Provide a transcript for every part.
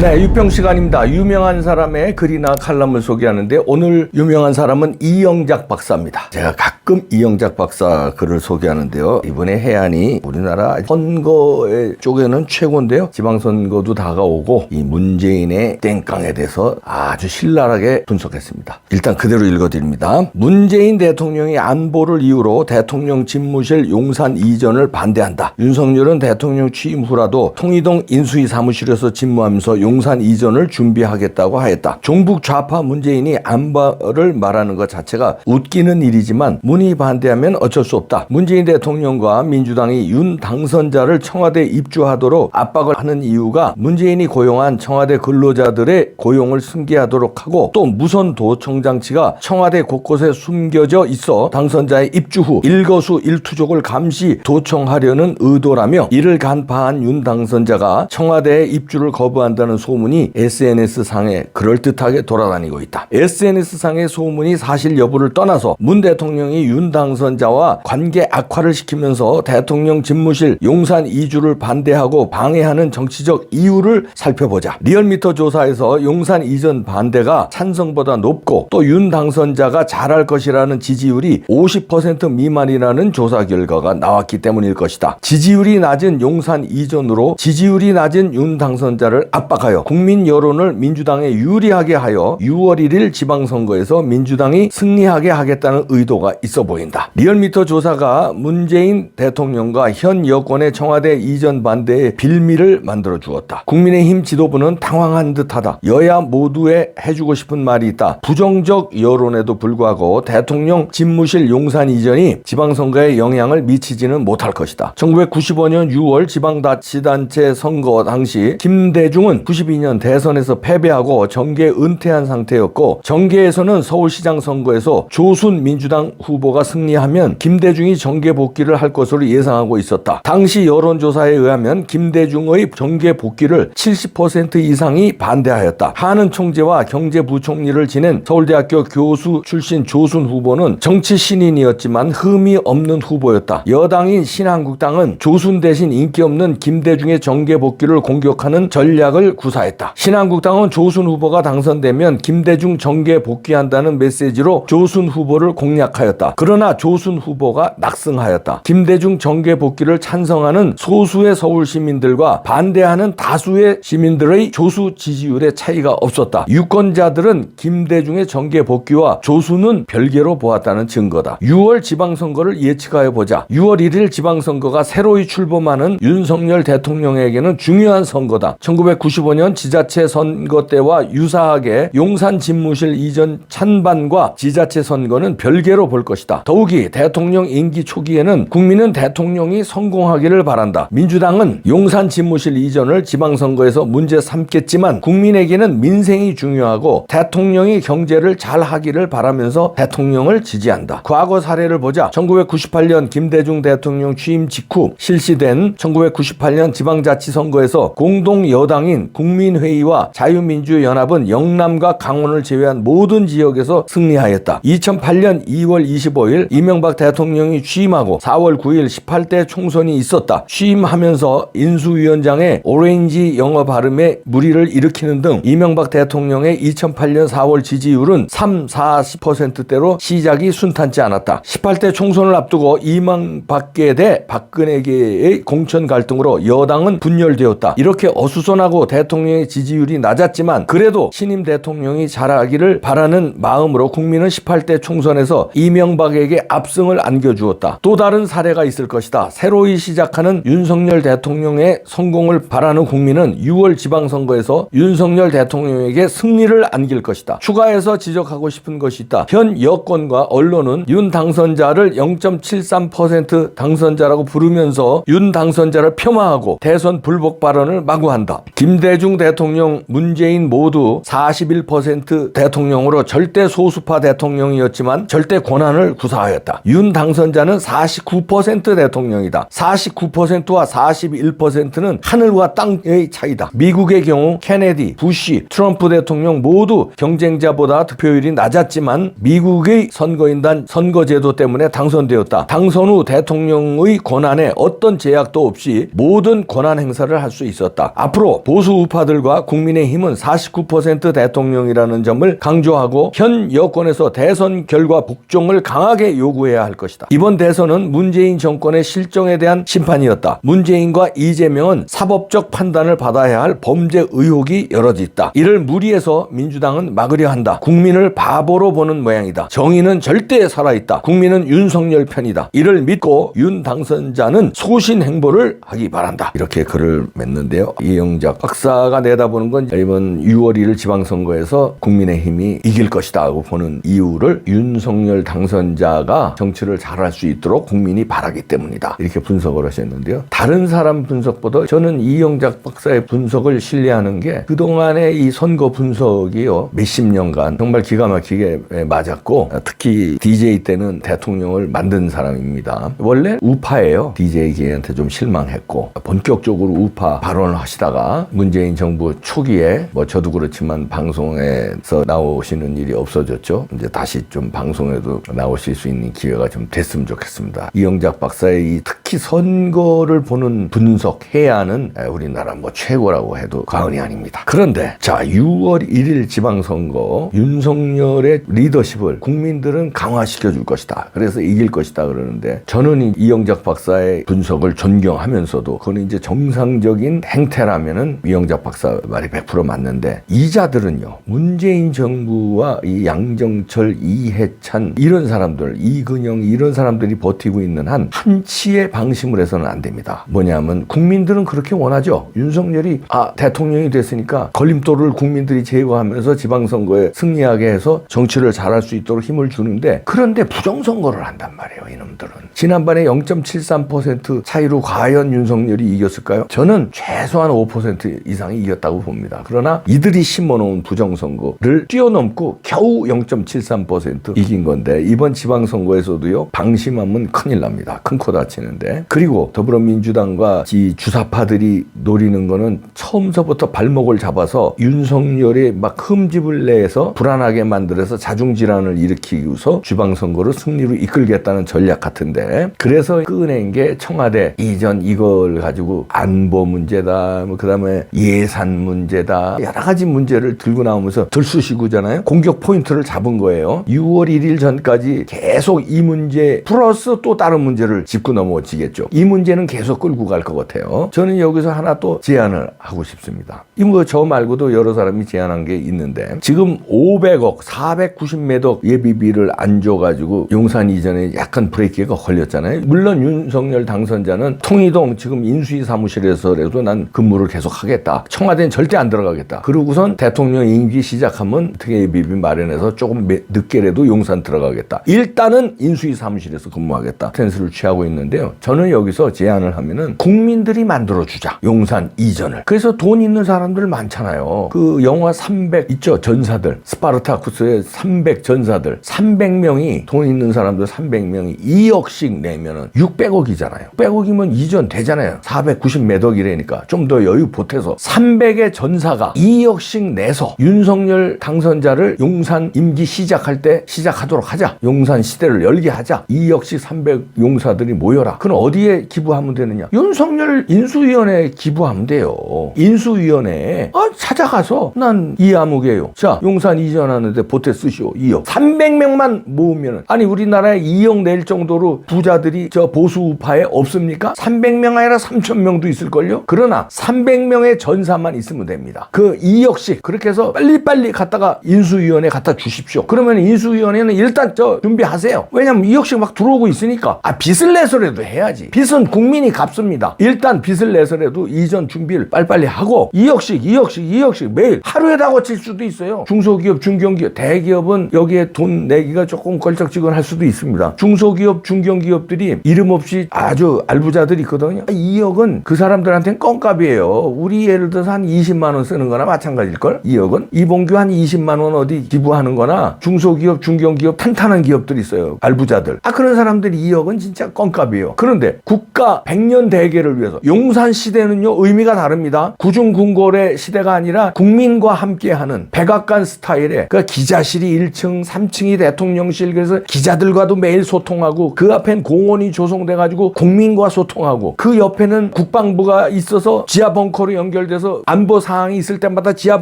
네, 유평 시간입니다. 유명한 사람의 글이나 칼럼을 소개하는데 오늘 유명한 사람은 이영작 박사입니다. 제가 가끔 이영작 박사 글을 소개하는데요. 이번에 해안이 우리나라 선거 쪽에는 최고인데요. 지방선거도 다가오고 이 문재인의 땡깡에 대해서 아주 신랄하게 분석했습니다. 일단 그대로 읽어드립니다. 문재인 대통령이 안보를 이유로 대통령 집무실 용산 이전을 반대한다. 윤석열은 대통령 취임 후라도 통이동 인수위 사무실에서 집무하면서 용산 이전을 준비하겠다고 하였다. 종북 좌파 문재인이 안보를 말하는 것 자체가 웃기는 일이지만 문이 반대하면 어쩔 수 없다. 문재인 대통령과 민주당이 윤 당선자를 청와대 입주하도록 압박을 하는 이유가 문재인이 고용한 청와대 근로자들의 고용을 승계하도록 하고 또 무선 도청 장치가 청와대 곳곳에 숨겨져 있어 당선자의 입주 후 일거수일투족을 감시 도청하려는 의도라며 이를 간파한 윤 당선자가 청와대에 입주를 거부한다는 소문이 SNS상에 그럴듯하게 돌아다니고 있다. SNS상의 소문이 사실 여부를 떠나서 문 대통령이 윤 당선자와 관계 악화를 시키면서 대통령 집무실 용산 이주를 반대하고 방해하는 정치적 이유를 살펴보자. 리얼미터 조사에서 용산 이전 반대가 찬성보다 높고 또 윤 당선자가 잘할 것이라는 지지율이 50% 미만이라는 조사 결과가 나왔기 때문일 것이다. 지지율이 낮은 용산 이전으로 지지율이 낮은 윤 당선자를 압박하여 국민 여론을 민주당에 유리하게 하여 6월 1일 지방선거에서 민주당이 승리하게 하겠다는 의도가 있어 보인다. 리얼미터 조사가 문재인 대통령과 현 여권의 청와대 이전 반대의 빌미를 만들어 주었다. 국민의힘 지도부는 당황한 듯하다. 여야 모두에 해주고 싶은 말이 있다. 부정적 여론에도 불구하고 대통령 집무실 용산 이전이 지방선거에 영향을 미치지는 못할 것이다. 1995년 6월 지방자치단체 선거 당시 김대중은 92년 대선에서 패배하고 정계 은퇴한 상태였고 정계에서는 서울시장 선거에서 조순 민주당 후보가 승리하면 김대중이 정계 복귀를 할 것으로 예상하고 있었다. 당시 여론조사에 의하면 김대중의 정계 복귀를 70% 이상이 반대하였다. 한은 총재와 경제부총리를 지낸 서울대학교 교수 출신 조순 후보는 정치 신인이었지만 흠이 없는 후보였다. 여당인 신한국당은 조순 대신 인기 없는 김대중의 정계 복귀를 공격하는 전략을 구사했다. 신한국당은 조순 후보가 당선되면 김대중 정계 복귀한다는 메시지로 조순 후보를 공략하였다. 그러나 조순 후보가 낙승하였다. 김대중 정계 복귀를 찬성하는 소수의 서울 시민들과 반대하는 다수의 시민들의 조수 지지율의 차이가 없었다. 유권자들은 김대중의 정계 복귀와 조순은 별개로 보았다는 증거다. 6월 지방선거를 예측하여 보자. 6월 1일 지방선거가 새로이 출범하는 윤석열 대통령에게는 중요한 선거다. 1995년 지자체 선거 때와 유사하게 용산 집무실 이전 찬반과 지자체 선거는 별개로 볼 것이다. 더욱이 대통령 임기 초기에는 국민은 대통령이 성공하기를 바란다. 민주당은 용산 집무실 이전을 지방선거에서 문제 삼겠지만 국민에게는 민생이 중요하고 대통령이 경제를 잘 하기를 바라면서 대통령을 지지한다. 과거 사례를 보자. 1998년 김대중 대통령 취임 직후 실시된 1998년 지방자치선거에서 공동 여당인 국민회의와 자유민주연합은 영남과 강원을 제외한 모든 지역에서 승리하였다. 2008년 2월 25일 이명박 대통령이 취임하고 4월 9일 18대 총선이 있었다. 취임하면서 인수위원장의 오렌지 영어 발음에 무리를 일으키는 등 이명박 대통령의 2008년 4월 지지율은 40%대로 시작이 순탄치 않았다. 18대 총선을 앞두고 이명박계 대 박근혜계의 공천 갈등으로 여당은 분열되었다. 이렇게 어수선하고 대통령의 지지율이 낮았지만 그래도 신임 대통령이 잘하기를 바라는 마음으로 국민은 18대 총선에서 이명박에게 압승을 안겨주었다. 또 다른 사례가 있을 것이다. 새로이 시작하는 윤석열 대통령의 성공을 바라는 국민은 6월 지방선거에서 윤석열 대통령에게 승리를 안길 것이다. 추가해서 지적하고 싶은 것이 있다. 현 여권과 언론은 윤 당선자를 0.73% 당선자라고 부르면서 윤 당선자를 폄하하고 대선 불복 발언을 마구한다. 김대중 대통령, 문재인 모두 41% 대통령으로 절대 소수파 대통령이었지만 절대 권한을 정권을 구사하였다. 윤 당선자는 49% 대통령이다. 49%와 41%는 하늘과 땅의 차이다. 미국의 경우 케네디, 부시, 트럼프 대통령 모두 경쟁자보다 득표율이 낮았지만 미국의 선거인단 선거제도 때문에 당선되었다. 당선 후 대통령의 권한에 어떤 제약도 없이 모든 권한 행사를 할 수 있었다. 앞으로 보수 우파들과 국민의힘은 49% 대통령이라는 점을 강조하고 현 여권에서 대선 결과 복종을 강하게 요구해야 할 것이다. 이번 대선은 문재인 정권의 실정에 대한 심판이었다. 문재인과 이재명은 사법적 판단을 받아야 할 범죄 의혹이 여럿 있다. 이를 무리해서 민주당은 막으려 한다. 국민을 바보로 보는 모양이다. 정의는 절대 살아있다. 국민은 윤석열 편이다. 이를 믿고 윤 당선자는 소신 행보를 하기 바란다. 이렇게 글을 맺는데요. 이영작 박사가 내다보는 건 이번 6월 1일 지방선거에서 국민의힘이 이길 것이다 하고 보는 이유를 윤석열 당선자가 정치를 잘할 수 있도록 국민이 바라기 때문이다. 이렇게 분석을 하셨는데요. 다른 사람 분석보다 저는 이영작 박사의 분석을 신뢰하는 게 그동안의 이 선거 분석이요. 몇십 년간 정말 기가 막히게 맞았고 특히 DJ 때는 대통령을 만든 사람입니다. 원래 우파예요. DJ계한테 좀 실망했고 본격적으로 우파 발언을 하시다가 문재인 정부 초기에 저도 그렇지만 방송에서 나오시는 일이 없어졌죠. 이제 다시 좀 방송에도 나오실 수 있는 기회가 좀 됐으면 좋겠습니다. 이영작 박사의 특히 선거를 보는 분석, 해안은 우리나라 최고라고 해도 과언이 아닙니다. 그런데 자 6월 1일 지방선거 윤석열의 리더십을 국민들은 강화시켜 줄 것이다. 그래서 이길 것이다 그러는데 저는 이영작 박사의 분석을 존경하면서도 그건 이제 정상적인 행태라면은 이영작 박사 말이 100% 맞는데 이자들은요. 문재인 정부와 이 양정철, 이해찬 이런 사람들, 이근영 이런 사람들이 버티고 있는 한 한치의 방심을 해서는 안 됩니다. 뭐냐면 국민들은 그렇게 원하죠. 윤석열이 대통령이 됐으니까 걸림돌을 국민들이 제거하면서 지방선거에 승리하게 해서 정치를 잘할 수 있도록 힘을 주는데 그런데 부정선거를 한단 말이에요. 이놈들은. 지난번에 0.73% 차이로 과연 윤석열이 이겼을까요? 저는 최소한 5% 이상이 이겼다고 봅니다. 그러나 이들이 심어놓은 부정선거를 뛰어넘고 겨우 0.73% 이긴 건데 이번 지방선거에서도요. 방심하면 큰일 납니다. 큰 코 다치는데. 그리고 더불어민주당과 이 주사파들이 노리는 거는 처음서부터 발목을 잡아서 윤석열이 막 흠집을 내서 불안하게 만들어서 자중질환을 일으키고서 지방선거를 승리로 이끌겠다는 전략 같은데 그래서 꺼낸 게 청와대 이전 이걸 가지고 안보 문제다 그 다음에 예산 문제다 여러 가지 문제를 들고 나오면서 들쑤시고잖아요. 공격 포인트를 잡은 거예요. 6월 1일 전까지 계속 이 문제 플러스 또 다른 문제를 짚고 넘어지겠죠. 이 문제는 계속 끌고 갈 것 같아요. 저는 여기서 하나 또 제안을 하고 싶습니다. 저 말고도 여러 사람이 제안한 게 있는데 지금 500억 490매덕 예비비를 안 줘가지고 용산 이전에 약간 브레이크가 걸렸잖아요. 물론 윤석열 당선자는 통이동 지금 인수위 사무실에서라도 난 근무를 계속 하겠다. 청와대는 절대 안 들어가겠다. 그러고선 대통령 임기 시작하면 특혜 예비비 마련해서 조금 늦게라도 용산 들어가겠다. 일단은 인수위 사무실에서 근무하겠다. 스탠스를 취하고 있는데요. 저는 여기서 제안을 하면은 국민들이 만들어주자. 용산 이전을. 그래서 돈 있는 사람들 많잖아요. 그 영화 300 있죠. 전사들. 스파르타쿠스의 300 전사들. 300명이 돈 있는 사람들 300명이 2억씩 내면은 600억이잖아요. 600억이면 이전 되잖아요. 490매덕이라니까 좀 더 여유 보태서 300의 전사가 2억씩 내서 윤석열 당선자를 용산 임기 시작할 때 시작하도록 하자. 용산 시대를 열게 하자. 2억씩 300 용사들이 모여라. 그럼 어디에 기부하면 되느냐? 윤석열 인수위원회에 기부하면 돼요. 인수위원회에 찾아가서 난 이아무개요. 자, 용산 이전하는데 보태 쓰시오. 2억. 300명만 모으면은 아니 우리나라에 2억 낼 정도로 부자들이 보수 우파에 없습니까? 300명 아니라 3,000명도 있을걸요? 그러나 300명의 전사만 있으면 됩니다. 그 2억씩 그렇게 해서 빨리빨리 갖다가 인수위원회에 갖다 주십시오. 그러면 인수위원회는 일단 준비하세요. 왜냐면 2억씩 막 들어오고 있으니까 빚을 내서라도 해야지. 빚은 국민이 갚습니다. 일단 빚을 내서라도 이전 준비를 빨리빨리 하고 2억씩 매일 하루에 다 거칠 수도 있어요. 중소기업, 중견기업, 대기업은 여기에 돈 내기가 조금 걸쩍지근할 수도 있습니다. 중소기업, 중견기업들이 이름 없이 아주 알부자들이 있거든요. 2억은 그 사람들한테는 껌값이에요. 우리 예를 들어서 한 20만 원 쓰는 거나 마찬가지일걸? 2억은? 이봉규 한 20만 원 어디 기부하는 거나 중소기업, 중견기업 탄탄한 기업 기업들이 있어요. 발부자들. 그런 사람들이 2억은 진짜 껌값이에요. 그런데 국가 100년 대계를 위해서 용산 시대는요 의미가 다릅니다. 구중궁궐의 시대가 아니라 국민과 함께하는 백악관 스타일의 그 기자실이 1층, 3층이 대통령실, 그래서 기자들과도 매일 소통하고 그 앞엔 공원이 조성돼가지고 국민과 소통하고 그 옆에는 국방부가 있어서 지하 벙커로 연결돼서 안보 사항이 있을 때마다 지하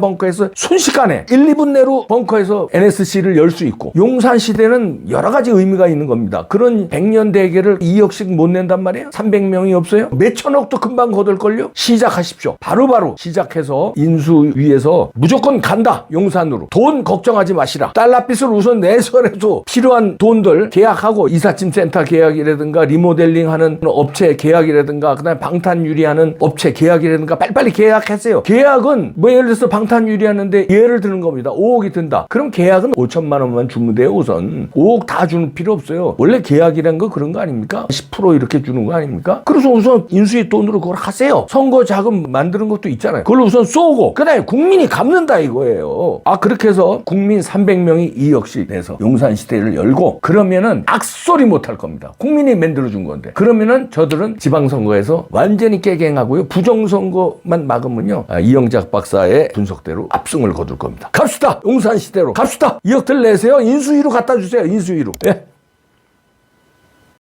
벙커에서 순식간에 1, 2분 내로 벙커에서 NSC를 열 수 있고 용산 시대는 여러 가지 의미가 있는 겁니다. 그런 100년 대계를 2억씩 못 낸단 말이에요. 300명이 없어요. 몇천억도 금방 거둘걸요. 시작하십시오. 바로바로 시작해서 인수위에서 무조건 간다. 용산으로. 돈 걱정하지 마시라. 달러빚을 우선 내서라도 필요한 돈들 계약하고 이삿짐 센터 계약이라든가 리모델링하는 업체 계약이라든가 그다음에 방탄 유리하는 업체 계약이라든가 빨리빨리 계약하세요. 계약은 뭐 예를 들어서 방탄 유리하는데 예를 드는 겁니다. 5억이 든다. 그럼 계약은 5천만 원만 주면 돼요. 우선 5억 다 주는 필요 없어요. 원래 계약이란 거 그런 거 아닙니까? 10% 이렇게 주는 거 아닙니까? 그래서 우선 인수위 돈으로 그걸 하세요. 선거 자금 만드는 것도 있잖아요. 그걸 우선 쏘고 그다음에 국민이 갚는다 이거예요. 그렇게 해서 국민 300명이 2억씩 내서 용산 시대를 열고 그러면은 악소리 못 할 겁니다. 국민이 만들어준 건데. 그러면은 저들은 지방선거에서 완전히 깨갱하고요. 부정선거만 막으면요. 이영작 박사의 분석대로 압승을 거둘 겁니다. 갑시다. 용산 시대로 갑시다. 2억들 내세요. 인수위로 갖다 주세요. 인수위로. 예.